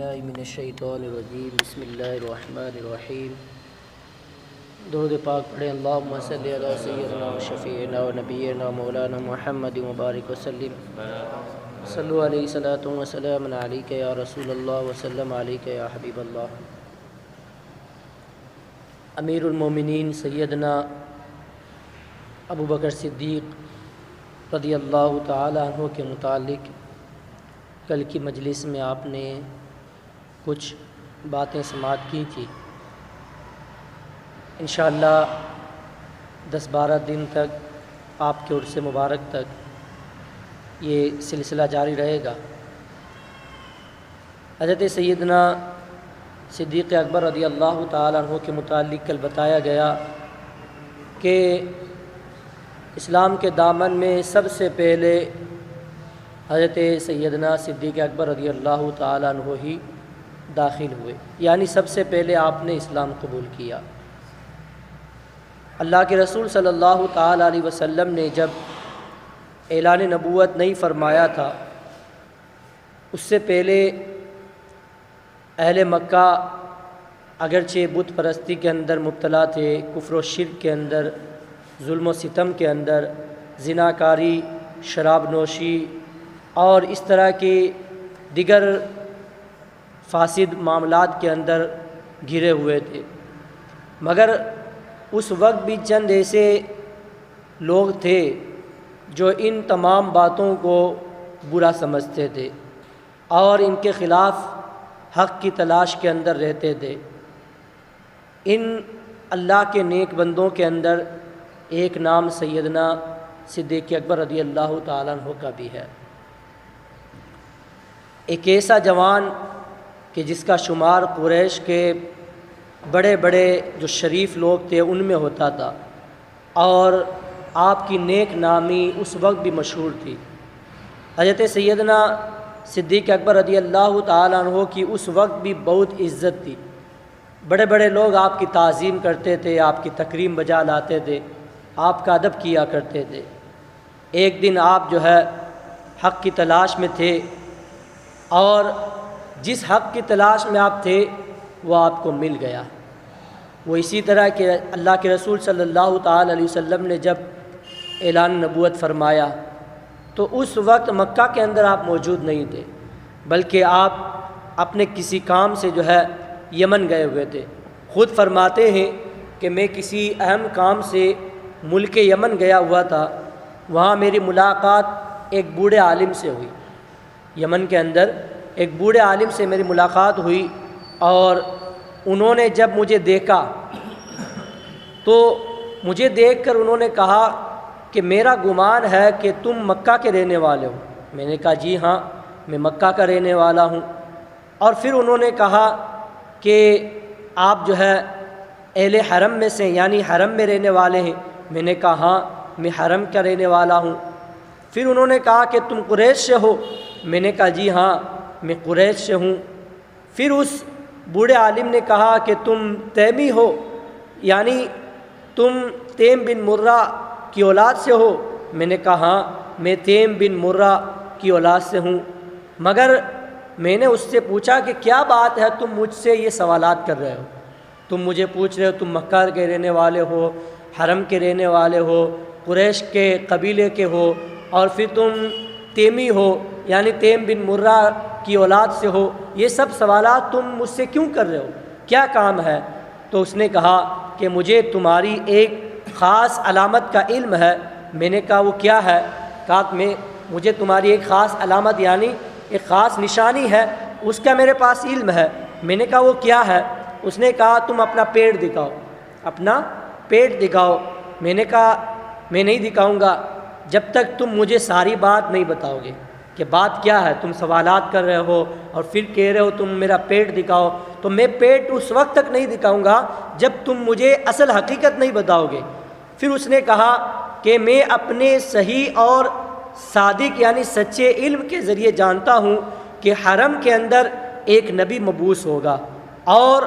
باللہ من الشیطان الرجیم بسم اللہ الرحمن الرحیم۔ درود پاک پڑھیں۔ اللہم صلی علی سیدنا و شفیعنا و نبینا مولانا محمد مبارک وسلم۔ صلو علیہ صلاۃ و سلام علیک یا رسول اللہ وسلم علیک یا حبیب اللہ۔ امیر المومنین سیدنا ابو بکر صدیق رضی اللہ تعالی عنہ کے متعلق کل کی مجلس میں آپ نے کچھ باتیں سماعت کی تھی۔ انشاءاللہ 10-12 دن تک آپ کے عرس مبارک تک یہ سلسلہ جاری رہے گا۔ حضرت سیدنا صدیق اکبر رضی اللہ تعالیٰ عنہ کے متعلق کل بتایا گیا کہ اسلام کے دامن میں سب سے پہلے حضرت سیدنا صدیق اکبر رضی اللہ تعالیٰ عنہ ہی داخل ہوئے، یعنی سب سے پہلے آپ نے اسلام قبول کیا۔ اللہ کے رسول صلی اللہ تعالیٰ علیہ وسلم نے جب اعلان نبوت نہیں فرمایا تھا، اس سے پہلے اہل مکہ اگرچہ بت پرستی کے اندر مبتلا تھے، کفر و شرک کے اندر، ظلم و ستم کے اندر، زناکاری، شراب نوشی اور اس طرح کے دیگر فاسد معاملات کے اندر گھرے ہوئے تھے، مگر اس وقت بھی چند ایسے لوگ تھے جو ان تمام باتوں کو برا سمجھتے تھے اور ان کے خلاف حق کی تلاش کے اندر رہتے تھے۔ ان اللہ کے نیک بندوں کے اندر ایک نام سیدنا صدیق اکبر رضی اللہ تعالیٰ عنہ کا بھی ہے۔ ایک ایسا جوان کہ جس کا شمار قریش کے بڑے بڑے جو شریف لوگ تھے ان میں ہوتا تھا، اور آپ کی نیک نامی اس وقت بھی مشہور تھی۔ حضرت سیدنا صدیق اکبر رضی اللہ تعالیٰ عنہ کی اس وقت بھی بہت عزت تھی، بڑے بڑے لوگ آپ کی تعظیم کرتے تھے، آپ کی تکریم بجا لاتے تھے، آپ کا ادب کیا کرتے تھے۔ ایک دن آپ جو ہے حق کی تلاش میں تھے، اور جس حق کی تلاش میں آپ تھے وہ آپ کو مل گیا۔ وہ اسی طرح کہ اللہ کے رسول صلی اللہ تعالیٰ علیہ وسلم نے جب اعلان نبوت فرمایا تو اس وقت مکہ کے اندر آپ موجود نہیں تھے، بلکہ آپ اپنے کسی کام سے جو ہے یمن گئے ہوئے تھے۔ خود فرماتے ہیں کہ میں کسی اہم کام سے ملک یمن گیا ہوا تھا، وہاں میری ملاقات ایک بوڑھے عالم سے ہوئی۔ یمن کے اندر ایک بوڑھے عالم سے میری ملاقات ہوئی، اور انہوں نے جب مجھے دیکھا تو مجھے دیکھ کر انہوں نے کہا کہ میرا گمان ہے کہ تم مکہ کے رہنے والے ہو۔ میں نے کہا جی ہاں، میں مکہ کا رہنے والا ہوں۔ اور پھر انہوں نے کہا کہ آپ جو ہے اہل حرم میں سے، یعنی حرم میں رہنے والے ہیں۔ میں نے کہا ہاں، میں حرم کا رہنے والا ہوں۔ پھر انہوں نے کہا کہ تم قریش سے ہو؟ میں نے کہا جی ہاں، میں قریش سے ہوں۔ پھر اس بوڑھے عالم نے کہا کہ تم تیمی ہو، یعنی تم تیم بن مرہ کی اولاد سے ہو؟ میں نے کہا ہاں، میں تیم بن مرہ کی اولاد سے ہوں۔ مگر میں نے اس سے پوچھا کہ کیا بات ہے تم مجھ سے یہ سوالات کر رہے ہو؟ تم مجھے پوچھ رہے ہو تم مکہ کے رہنے والے ہو، حرم کے رہنے والے ہو، قریش کے قبیلے کے ہو، اور پھر تم تیمی ہو، یعنی تیم بن مرہ کی اولاد سے ہو، یہ سب سوالات تم مجھ سے کیوں کر رہے ہو؟ کیا کام ہے؟ تو اس نے کہا کہ مجھے تمہاری ایک خاص علامت کا علم ہے۔ میں نے کہا وہ کیا ہے؟ کہا مجھے تمہاری ایک خاص علامت یعنی ایک خاص نشانی ہے، اس کا میرے پاس علم ہے۔ میں نے کہا وہ کیا ہے؟ اس نے کہا تم اپنا پیٹ دکھاؤ، اپنا پیٹ دکھاؤ۔ میں نے کہا میں نہیں دکھاؤں گا جب تک تم مجھے ساری بات نہیں بتاؤ گے کہ بات کیا ہے۔ تم سوالات کر رہے ہو اور پھر کہہ رہے ہو تم میرا پیٹ دکھاؤ، تو میں پیٹ اس وقت تک نہیں دکھاؤں گا جب تم مجھے اصل حقیقت نہیں بتاؤ گے۔ پھر اس نے کہا کہ میں اپنے صحیح اور صادق یعنی سچے علم کے ذریعے جانتا ہوں کہ حرم کے اندر ایک نبی مبعوث ہوگا، اور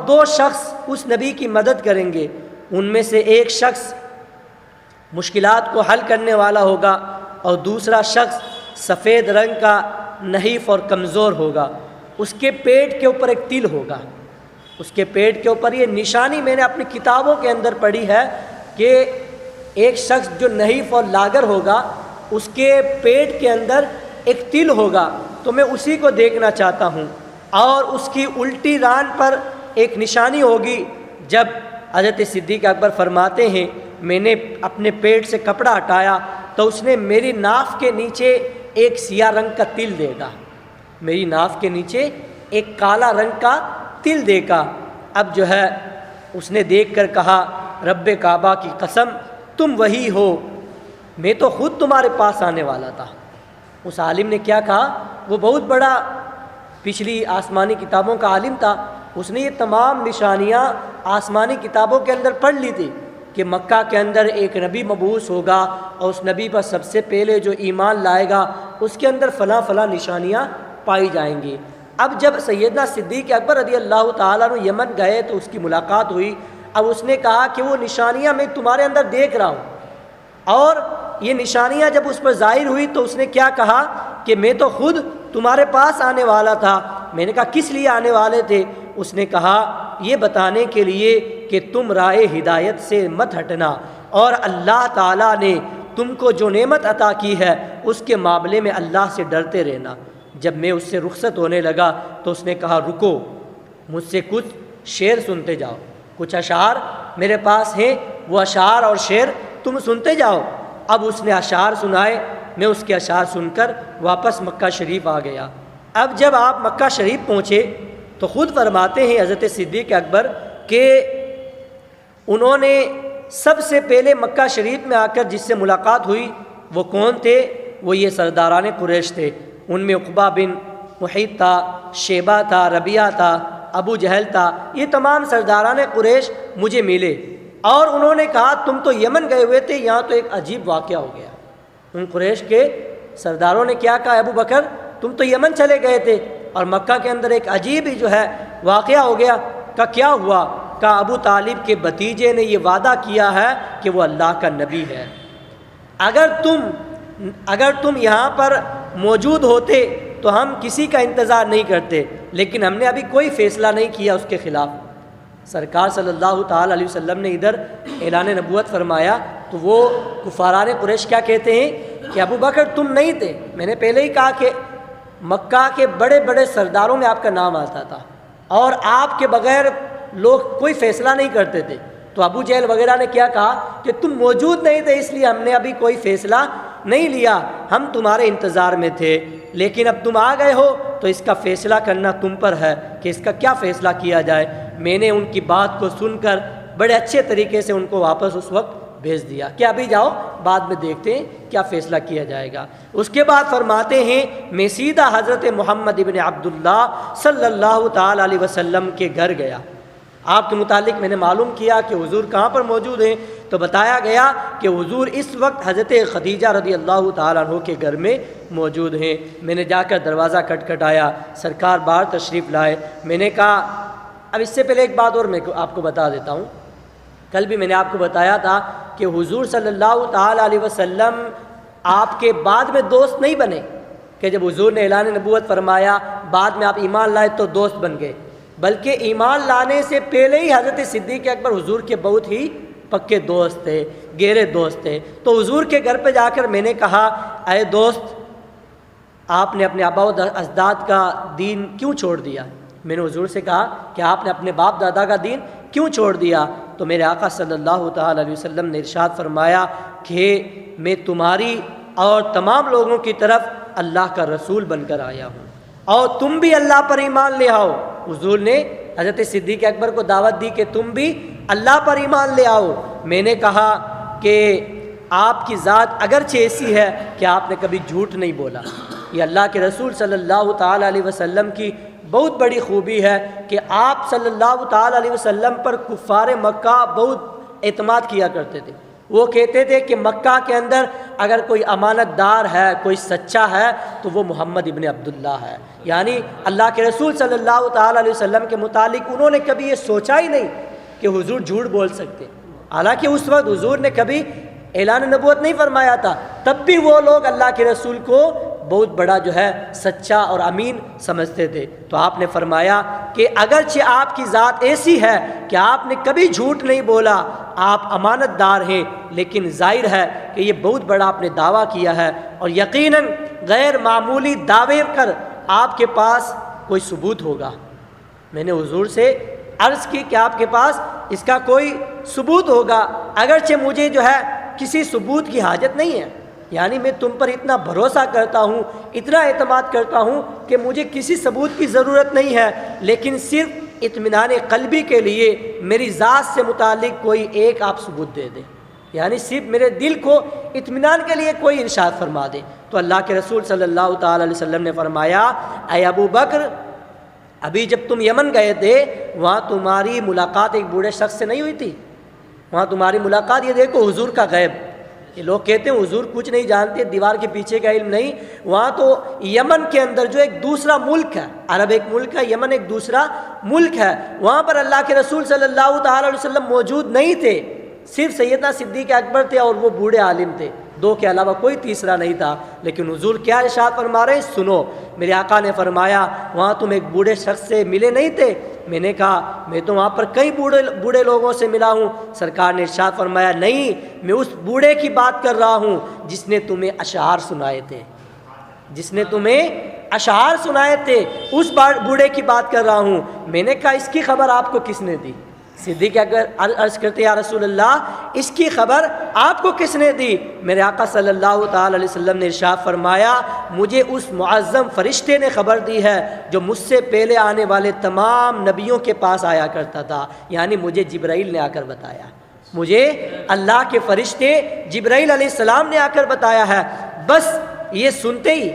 2 شخص اس نبی کی مدد کریں گے۔ ان میں سے ایک شخص مشکلات کو حل کرنے والا ہوگا، اور دوسرا شخص سفید رنگ کا نحیف اور کمزور ہوگا، اس کے پیٹ کے اوپر ایک تل ہوگا، اس کے پیٹ کے اوپر یہ نشانی میں نے اپنی کتابوں کے اندر پڑھی ہے کہ ایک شخص جو نحیف اور لاغر ہوگا اس کے پیٹ کے اندر ایک تل ہوگا، تو میں اسی کو دیکھنا چاہتا ہوں۔ اور اس کی الٹی ران پر ایک نشانی ہوگی۔ جب حضرت صدیق اکبر فرماتے ہیں میں نے اپنے پیٹ سے کپڑا ہٹایا تو اس نے میری ناف کے نیچے ایک سیاہ رنگ کا تل دے گا، میری ناف کے نیچے ایک کالا رنگ کا تل دے گا۔ اب جو ہے اس نے دیکھ کر کہا رب کعبہ کی قسم تم وہی ہو، میں تو خود تمہارے پاس آنے والا تھا۔ اس عالم نے کیا کہا؟ وہ بہت بڑا پچھلی آسمانی کتابوں کا عالم تھا، اس نے یہ تمام نشانیاں آسمانی کتابوں کے اندر پڑھ لی تھی کہ مکہ کے اندر ایک نبی مبعوث ہوگا اور اس نبی پر سب سے پہلے جو ایمان لائے گا اس کے اندر فلاں فلاں نشانیاں پائی جائیں گی۔ اب جب سیدنا صدیق اکبر رضی اللہ تعالیٰ عنہ یمن گئے تو اس کی ملاقات ہوئی۔ اب اس نے کہا کہ وہ نشانیاں میں تمہارے اندر دیکھ رہا ہوں، اور یہ نشانیاں جب اس پر ظاہر ہوئی تو اس نے کیا کہا کہ میں تو خود تمہارے پاس آنے والا تھا۔ میں نے کہا کس لیے آنے والے تھے؟ اس نے کہا یہ بتانے کے لیے کہ تم راہ ہدایت سے مت ہٹنا، اور اللہ تعالیٰ نے تم کو جو نعمت عطا کی ہے اس کے معاملے میں اللہ سے ڈرتے رہنا۔ جب میں اس سے رخصت ہونے لگا تو اس نے کہا رکو، مجھ سے کچھ شعر سنتے جاؤ، کچھ اشعار میرے پاس ہیں، وہ اشعار اور شعر تم سنتے جاؤ۔ اب اس نے اشعار سنائے، میں اس کے اشعار سن کر واپس مکہ شریف آ گیا۔ اب جب آپ مکہ شریف پہنچے تو خود فرماتے ہیں حضرت صدیق اکبر کہ انہوں نے سب سے پہلے مکہ شریف میں آ کر جس سے ملاقات ہوئی وہ کون تھے؟ وہ یہ سرداران قریش تھے۔ ان میں عقبہ بن محیط تھا، شیبہ تھا، ربیعہ تھا، ابو جہل تھا۔ یہ تمام سرداران قریش مجھے ملے اور انہوں نے کہا تم تو یمن گئے ہوئے تھے، یہاں تو ایک عجیب واقعہ ہو گیا۔ ان قریش کے سرداروں نے کیا کہا؟ ابو بکر تم تو یمن چلے گئے تھے اور مکہ کے اندر ایک عجیب ہی جو ہے واقعہ ہو گیا۔ کہا کیا ہوا؟ کہا ابو طالب کے بھتیجے نے یہ وعدہ کیا ہے کہ وہ اللہ کا نبی ہے، اگر تم یہاں پر موجود ہوتے تو ہم کسی کا انتظار نہیں کرتے، لیکن ہم نے ابھی کوئی فیصلہ نہیں کیا اس کے خلاف۔ سرکار صلی اللہ تعالی علیہ وسلم نے ادھر اعلان نبوت فرمایا تو وہ کفاران قریش کیا کہتے ہیں کہ ابو بکر تم نہیں تھے، میں نے پہلے ہی کہا کہ مکہ کے بڑے بڑے سرداروں میں آپ کا نام آتا تھا اور آپ کے بغیر لوگ کوئی فیصلہ نہیں کرتے تھے۔ تو ابو جہل وغیرہ نے کیا کہا کہ تم موجود نہیں تھے اس لیے ہم نے ابھی کوئی فیصلہ نہیں لیا، ہم تمہارے انتظار میں تھے، لیکن اب تم آ گئے ہو تو اس کا فیصلہ کرنا تم پر ہے کہ اس کا کیا فیصلہ کیا جائے۔ میں نے ان کی بات کو سن کر بڑے اچھے طریقے سے ان کو واپس اس وقت بھیج دیا کہ ابھی جاؤ، بعد میں دیکھتے ہیں کیا فیصلہ کیا جائے گا۔ اس کے بعد فرماتے ہیں میں سیدھا حضرت محمد ابن عبداللہ صلی اللہ تعالی علیہ وسلم کے گھر گیا۔ آپ کے متعلق میں نے معلوم کیا کہ حضور کہاں پر موجود ہیں، تو بتایا گیا کہ حضور اس وقت حضرت خدیجہ رضی اللہ تعالیٰ عنہ کے گھر میں موجود ہیں۔ میں نے جا کر دروازہ کھٹکھٹایا، سرکار باہر تشریف لائے۔ میں نے کہا اب اس سے پہلے ایک بات اور میں آپ کو بتا دیتا ہوں، کل بھی میں نے آپ کو بتایا تھا کہ حضور صلی اللہ تعالیٰ علیہ وسلم آپ کے بعد میں دوست نہیں بنے، کہ جب حضور نے اعلان نبوت فرمایا بعد میں آپ ایمان لائے تو دوست بن گئے، بلکہ ایمان لانے سے پہلے ہی حضرت صدیق اکبر حضور کے بہت ہی پکے دوست تھے، گہرے دوست تھے۔ تو حضور کے گھر پہ جا کر میں نے کہا اے دوست آپ نے اپنے آبا و اجداد کا دین کیوں چھوڑ دیا؟ میں نے حضور سے کہا کہ آپ نے اپنے باپ دادا کا دین کیوں چھوڑ دیا؟ تو میرے آقا صلی اللہ تعالی علیہ وسلم نے ارشاد فرمایا کہ میں تمہاری اور تمام لوگوں کی طرف اللہ کا رسول بن کر آیا ہوں اور تم بھی اللہ پر ایمان لے آؤ۔ حضور نے حضرت صدیق اکبر کو دعوت دی کہ تم بھی اللہ پر ایمان لے آؤ۔ میں نے کہا کہ آپ کی ذات اگرچہ ایسی ہے کہ آپ نے کبھی جھوٹ نہیں بولا، یہ اللہ کے رسول صلی اللہ تعالی علیہ وسلم کی بہت بڑی خوبی ہے کہ آپ صلی اللہ تعالی علیہ وسلم پر کفار مکہ بہت اعتماد کیا کرتے تھے۔ وہ کہتے تھے کہ مکہ کے اندر اگر کوئی امانت دار ہے، کوئی سچا ہے تو وہ محمد ابن عبداللہ ہے، یعنی اللہ کے رسول صلی اللہ تعالی علیہ وسلم کے متعلق انہوں نے کبھی یہ سوچا ہی نہیں کہ حضور جھوٹ بول سکتے، حالانکہ اس وقت حضور نے کبھی اعلان نبوت نہیں فرمایا تھا، تب بھی وہ لوگ اللہ کے رسول کو بہت بڑا جو ہے سچا اور امین سمجھتے تھے۔ تو آپ نے فرمایا کہ اگرچہ آپ کی ذات ایسی ہے کہ آپ نے کبھی جھوٹ نہیں بولا، آپ امانت دار ہیں، لیکن ظاہر ہے کہ یہ بہت بڑا آپ نے دعویٰ کیا ہے، اور یقیناً غیر معمولی دعوے کر آپ کے پاس کوئی ثبوت ہوگا۔ میں نے حضور سے عرض کی کہ آپ کے پاس اس کا کوئی ثبوت ہوگا، اگرچہ مجھے جو ہے کسی ثبوت کی حاجت نہیں ہے، یعنی میں تم پر اتنا بھروسہ کرتا ہوں، اتنا اعتماد کرتا ہوں کہ مجھے کسی ثبوت کی ضرورت نہیں ہے، لیکن صرف اطمینان قلبی کے لیے میری ذات سے متعلق کوئی ایک آپ ثبوت دے دیں، یعنی صرف میرے دل کو اطمینان کے لیے کوئی ارشاد فرما دیں۔ تو اللہ کے رسول صلی اللہ تعالی علیہ وسلم نے فرمایا، اے ابو بکر، ابھی جب تم یمن گئے تھے وہاں تمہاری ملاقات ایک بوڑھے شخص سے نہیں ہوئی تھی؟ وہاں تمہاری ملاقات، یہ دیکھو حضور کا غیب، یہ لوگ کہتے ہیں حضور کچھ نہیں جانتے، دیوار کے پیچھے کا علم نہیں۔ وہاں تو یمن کے اندر جو ایک دوسرا ملک ہے، عرب ایک ملک ہے، یمن ایک دوسرا ملک ہے، وہاں پر اللہ کے رسول صلی اللہ تعالی علیہ وسلم موجود نہیں تھے، صرف سیدنا صدیق اکبر تھے اور وہ بوڑھے عالم تھے، دو کے علاوہ کوئی تیسرا نہیں تھا۔ لیکن حضور کیا ارشاد فرما رہے ہیں؟ سنو، میرے آقا نے فرمایا وہاں تم ایک بوڑھے شخص سے ملے نہیں تھے؟ میں نے کہا میں تو وہاں پر کئی بوڑھے لوگوں سے ملا ہوں۔ سرکار نے ارشاد فرمایا نہیں، میں اس بوڑھے کی بات کر رہا ہوں جس نے تمہیں اشعار سنائے تھے، جس نے تمہیں اشعار سنائے تھے، اس بوڑھے کی بات کر رہا ہوں۔ میں نے کہا اس کی خبر آپ کو کس نے دی؟ صدیق اکبر عرض کرتے یا رسول اللہ اس کی خبر آپ کو کس نے دی؟ میرے آقا صلی اللہ تعالی علیہ وسلم نے ارشاد فرمایا مجھے اس معظم فرشتے نے خبر دی ہے جو مجھ سے پہلے آنے والے تمام نبیوں کے پاس آیا کرتا تھا، یعنی مجھے جبرائیل نے آ کر بتایا، مجھے اللہ کے فرشتے جبرائیل علیہ السلام نے آ کر بتایا ہے۔ بس یہ سنتے ہی،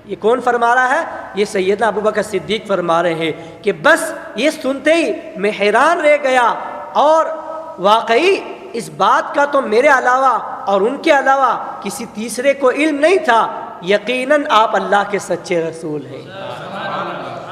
یہ کون فرما رہا ہے؟ یہ سیدنا ابوبکر صدیق فرما رہے ہیں کہ بس یہ سنتے ہی میں حیران رہ گیا، اور واقعی اس بات کا تو میرے علاوہ اور ان کے علاوہ کسی تیسرے کو علم نہیں تھا، یقیناً آپ اللہ کے سچے رسول ہیں۔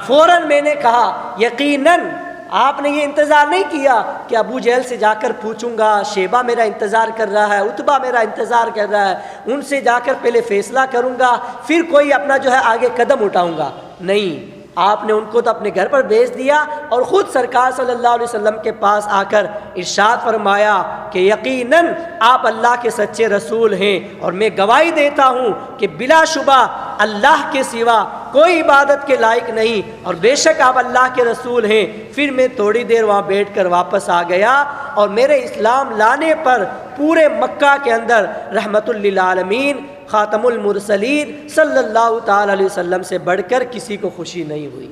فوراً میں نے کہا یقیناً آپ نے یہ انتظار نہیں کیا کہ ابو جہل سے جا کر پوچھوں گا، شیبہ میرا انتظار کر رہا ہے، عتبہ میرا انتظار کر رہا ہے، ان سے جا کر پہلے فیصلہ کروں گا پھر کوئی اپنا جو ہے آگے قدم اٹھاؤں گا۔ نہیں، آپ نے ان کو تو اپنے گھر پر بھیج دیا اور خود سرکار صلی اللہ علیہ وسلم کے پاس آ کر ارشاد فرمایا کہ یقیناً آپ اللہ کے سچے رسول ہیں، اور میں گواہی دیتا ہوں کہ بلا شبہ اللہ کے سوا کوئی عبادت کے لائق نہیں، اور بے شک آپ اللہ کے رسول ہیں۔ پھر میں تھوڑی دیر وہاں بیٹھ کر واپس آ گیا، اور میرے اسلام لانے پر پورے مکہ کے اندر رحمت للعالمین خاتم المرسلین صلی اللہ تعالی علیہ وسلم سے بڑھ کر کسی کو خوشی نہیں ہوئی۔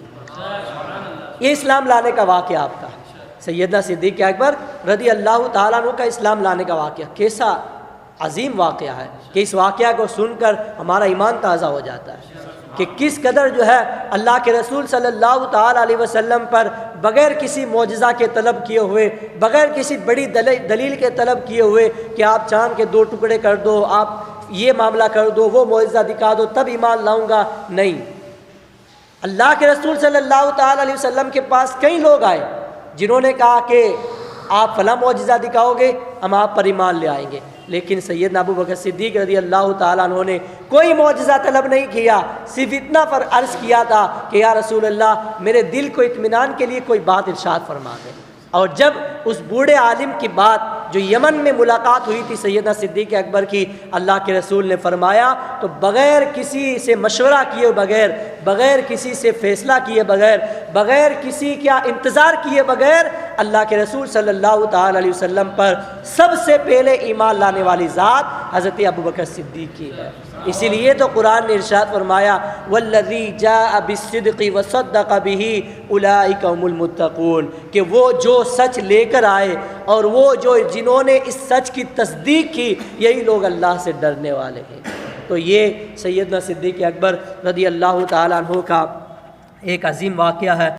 یہ اسلام لانے کا واقعہ آپ کا، سیدنا صدیق اکبر رضی اللہ تعالیٰ عنہ کا اسلام لانے کا واقعہ کیسا عظیم واقعہ ہے کہ اس واقعہ کو سن کر ہمارا ایمان تازہ ہو جاتا ہے کہ کس قدر جو ہے اللہ کے رسول صلی اللہ تعالیٰ علیہ وسلم پر بغیر کسی معجزہ کے طلب کیے ہوئے، بغیر کسی بڑی دلیل کے طلب کیے ہوئے کہ آپ چاند کے 2 ٹکڑے کر دو، آپ یہ معاملہ کر دو، وہ معجزہ دکھا دو تب ایمان لاؤں گا، نہیں، اللہ کے رسول صلی اللہ تعالیٰ علیہ وسلم کے پاس کئی لوگ آئے جنہوں نے کہا کہ آپ فلاں معجزہ دکھاؤ گے ہم آپ پر ایمان لے آئیں گے، لیکن سیدنا ابوبکر صدیق رضی اللہ تعالیٰ عنہ نے کوئی معجزہ طلب نہیں کیا، صرف اتنا پر عرض کیا تھا کہ یا رسول اللہ میرے دل کو اطمینان کے لیے کوئی بات ارشاد فرما دیں۔ اور جب اس بوڑھے عالم کی بات جو یمن میں ملاقات ہوئی تھی سیدنا صدیق اکبر کی، اللہ کے رسول نے فرمایا تو بغیر کسی سے مشورہ کیے بغیر، بغیر کسی سے فیصلہ کیے بغیر، بغیر کسی کا انتظار کیے بغیر اللہ کے رسول صلی اللہ تعالی علیہ وسلم پر سب سے پہلے ایمان لانے والی ذات حضرت ابوبکر صدیق کی ہے۔ اسی لیے تو قرآن نے ارشاد فرمایا والذی جاء بالصدق وصدق به اولئک هم المتقون، کہ وہ جو سچ لے کر آئے اور وہ جو جنہوں نے اس سچ کی تصدیق کی یہی لوگ اللہ سے ڈرنے والے ہیں۔ تو یہ سیدنا صدیق اکبر رضی اللہ تعالیٰ عنہ کا ایک عظیم واقعہ ہے۔